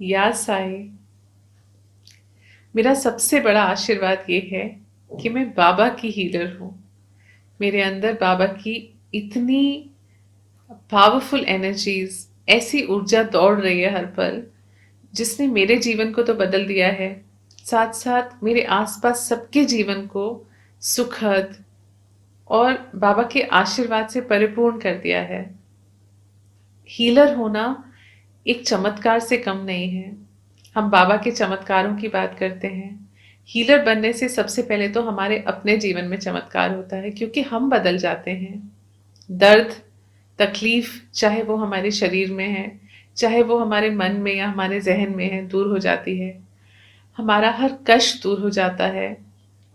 या साई, मेरा सबसे बड़ा आशीर्वाद ये है कि मैं बाबा की हीलर हूँ। मेरे अंदर बाबा की इतनी पावरफुल एनर्जीज, ऐसी ऊर्जा दौड़ रही है हर पल, जिसने मेरे जीवन को तो बदल दिया है, साथ साथ मेरे आसपास सबके जीवन को सुखद और बाबा के आशीर्वाद से परिपूर्ण कर दिया है। हीलर होना एक चमत्कार से कम नहीं है। हम बाबा के चमत्कारों की बात करते हैं। हीलर बनने से सबसे पहले तो हमारे अपने जीवन में चमत्कार होता है, क्योंकि हम बदल जाते हैं। दर्द, तकलीफ, चाहे वो हमारे शरीर में है, चाहे वो हमारे मन में या हमारे जहन में है, दूर हो जाती है। हमारा हर कष्ट दूर हो जाता है।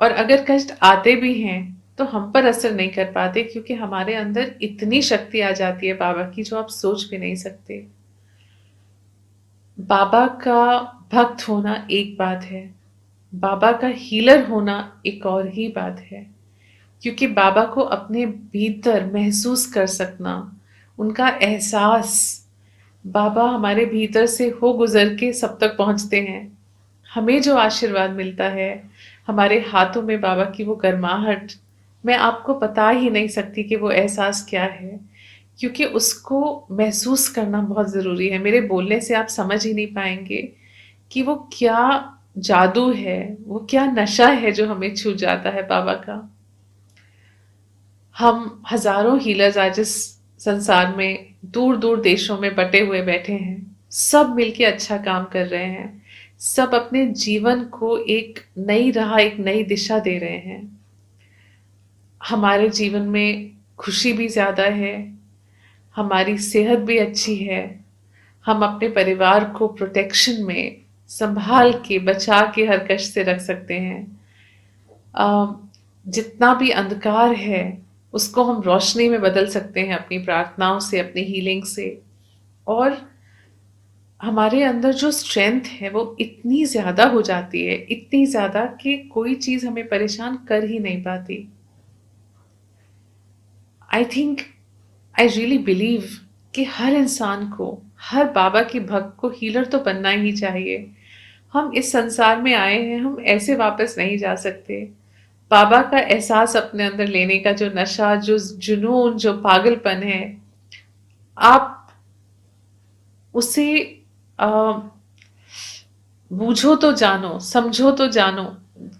और अगर कष्ट आते भी हैं तो हम पर असर नहीं कर पाते, क्योंकि हमारे अंदर इतनी शक्ति आ जाती है बाबा की, जो आप सोच भी नहीं सकते। बाबा का भक्त होना एक बात है, बाबा का हीलर होना एक और ही बात है। क्योंकि बाबा को अपने भीतर महसूस कर सकना, उनका एहसास, बाबा हमारे भीतर से हो गुजर के सब तक पहुंचते हैं। हमें जो आशीर्वाद मिलता है, हमारे हाथों में बाबा की वो गर्माहट, मैं आपको बता ही नहीं सकती कि वो एहसास क्या है। क्योंकि उसको महसूस करना बहुत ज़रूरी है। मेरे बोलने से आप समझ ही नहीं पाएंगे कि वो क्या जादू है, वो क्या नशा है जो हमें छू जाता है बाबा का। हम हजारों हीलर्स आज इस संसार में दूर दूर देशों में बटे हुए बैठे हैं। सब मिलके अच्छा काम कर रहे हैं। सब अपने जीवन को एक नई राह, एक नई दिशा दे रहे हैं। हमारे जीवन में खुशी भी ज्यादा है, हमारी सेहत भी अच्छी है। हम अपने परिवार को प्रोटेक्शन में संभाल के, बचा के हर कष्ट से रख सकते हैं। अ, जितना भी अंधकार है उसको हम रोशनी में बदल सकते हैं अपनी प्रार्थनाओं से, अपनी हीलिंग से। और हमारे अंदर जो स्ट्रेंथ है वो इतनी ज्यादा हो जाती है, इतनी ज्यादा कि कोई चीज हमें परेशान कर ही नहीं पाती। I think, I really believe कि हर इंसान को, हर बाबा के भक्त को हीलर तो बनना ही चाहिए। हम इस संसार में आए हैं, हम ऐसे वापस नहीं जा सकते। बाबा का एहसास अपने अंदर लेने का जो नशा, जो जुनून, जो पागलपन है, आप उसे आ, बूझो तो जानो, समझो तो जानो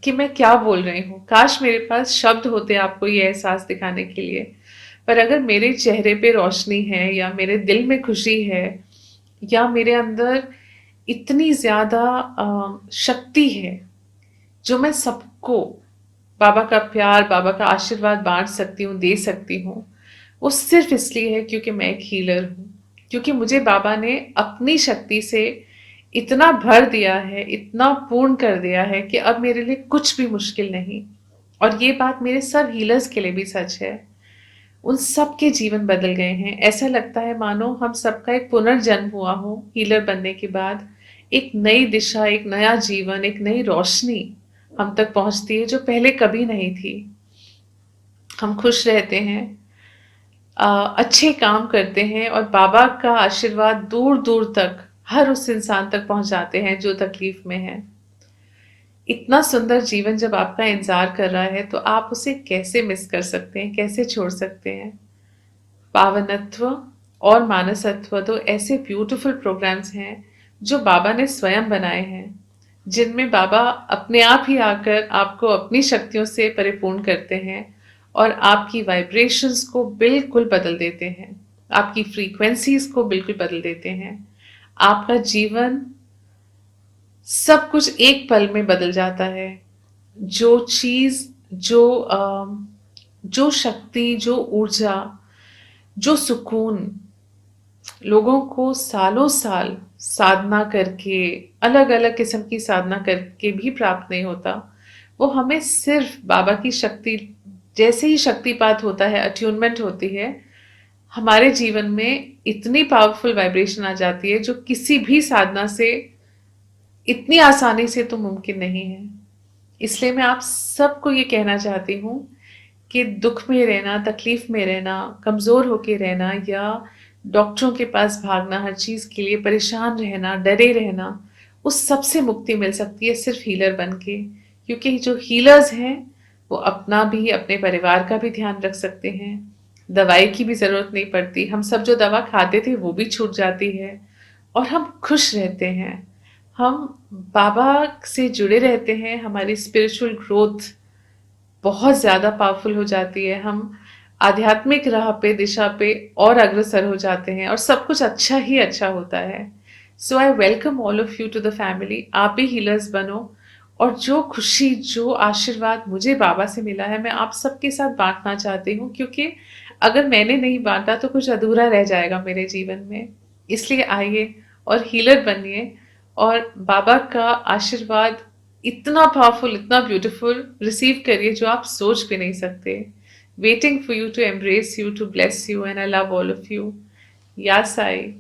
कि मैं क्या बोल रही हूँ। काश मेरे पास शब्द होते आपको ये एहसास दिखाने के लिए। पर अगर मेरे चेहरे पे रोशनी है, या मेरे दिल में खुशी है, या मेरे अंदर इतनी ज्यादा शक्ति है जो मैं सबको बाबा का प्यार, बाबा का आशीर्वाद बांट सकती हूँ, दे सकती हूँ, वो सिर्फ इसलिए है क्योंकि मैं एक हीलर हूँ। क्योंकि मुझे बाबा ने अपनी शक्ति से इतना भर दिया है, इतना पूर्ण कर दिया है कि अब मेरे लिए कुछ भी मुश्किल नहीं। और ये बात मेरे सब हीलर्स के लिए भी सच है। उन सब के जीवन बदल गए हैं। ऐसा लगता है मानो हम सबका एक पुनर्जन्म हुआ हो हीलर बनने के बाद। एक नई दिशा, एक नया जीवन, एक नई रोशनी हम तक पहुंचती है जो पहले कभी नहीं थी। हम खुश रहते हैं, अच्छे काम करते हैं, और बाबा का आशीर्वाद दूर दूर तक हर उस इंसान तक पहुंचाते हैं जो तकलीफ में है। इतना सुंदर जीवन जब आपका इंतजार कर रहा है तो आप उसे कैसे मिस कर सकते हैं, कैसे छोड़ सकते हैं। पावनत्व और मानसत्व दो ऐसे ब्यूटीफुल प्रोग्राम्स हैं जो बाबा ने स्वयं बनाए हैं, जिनमें बाबा अपने आप ही आकर आपको अपनी शक्तियों से परिपूर्ण करते हैं और आपकी वाइब्रेशंस को बिल्कुल बदल देते हैं, आपकी फ्रीक्वेंसीज को बिल्कुल बदल देते हैं। आपका जीवन, सब कुछ एक पल में बदल जाता है। जो चीज, जो शक्ति, जो ऊर्जा, जो सुकून लोगों को सालों साल साधना करके, अलग अलग किस्म की साधना करके भी प्राप्त नहीं होता, वो हमें सिर्फ बाबा की शक्ति, जैसे ही शक्तिपात होता है, अट्यूनमेंट होती है, हमारे जीवन में इतनी पावरफुल वाइब्रेशन आ जाती है जो किसी भी साधना से इतनी आसानी से तो मुमकिन नहीं है। इसलिए मैं आप सबको ये कहना चाहती हूँ कि दुख में रहना, तकलीफ में रहना, कमजोर होके रहना, या डॉक्टरों के पास भागना, हर चीज़ के लिए परेशान रहना, डरे रहना, उस सब से मुक्ति मिल सकती है सिर्फ़ हीलर बन के। क्योंकि जो हीलर्स हैं, वो अपना भी, अपने परिवार का भी ध्यान रख सकते हैं। दवाई की भी ज़रूरत नहीं पड़ती। हम सब जो दवा खाते थे, वो भी छूट जाती है और हम खुश रहते हैं। हम बाबा से जुड़े रहते हैं, हमारी स्पिरिचुअल ग्रोथ बहुत ज़्यादा पावरफुल हो जाती है। हम आध्यात्मिक राह पे, दिशा पे और अग्रसर हो जाते हैं और सब कुछ अच्छा ही अच्छा होता है। So I welcome all of you to the family. आप भी हीलर्स बनो और जो खुशी, जो आशीर्वाद मुझे बाबा से मिला है, मैं आप सबके साथ बांटना चाहती हूँ, क्योंकि अगर मैंने नहीं बांटा तो कुछ अधूरा रह जाएगा मेरे जीवन में। इसलिए आइए और हीलर बनिए और बाबा का आशीर्वाद इतना पावरफुल, इतना ब्यूटीफुल रिसीव करिए जो आप सोच भी नहीं सकते। Waiting for you to embrace you, to bless you, and I love all of you. या साई।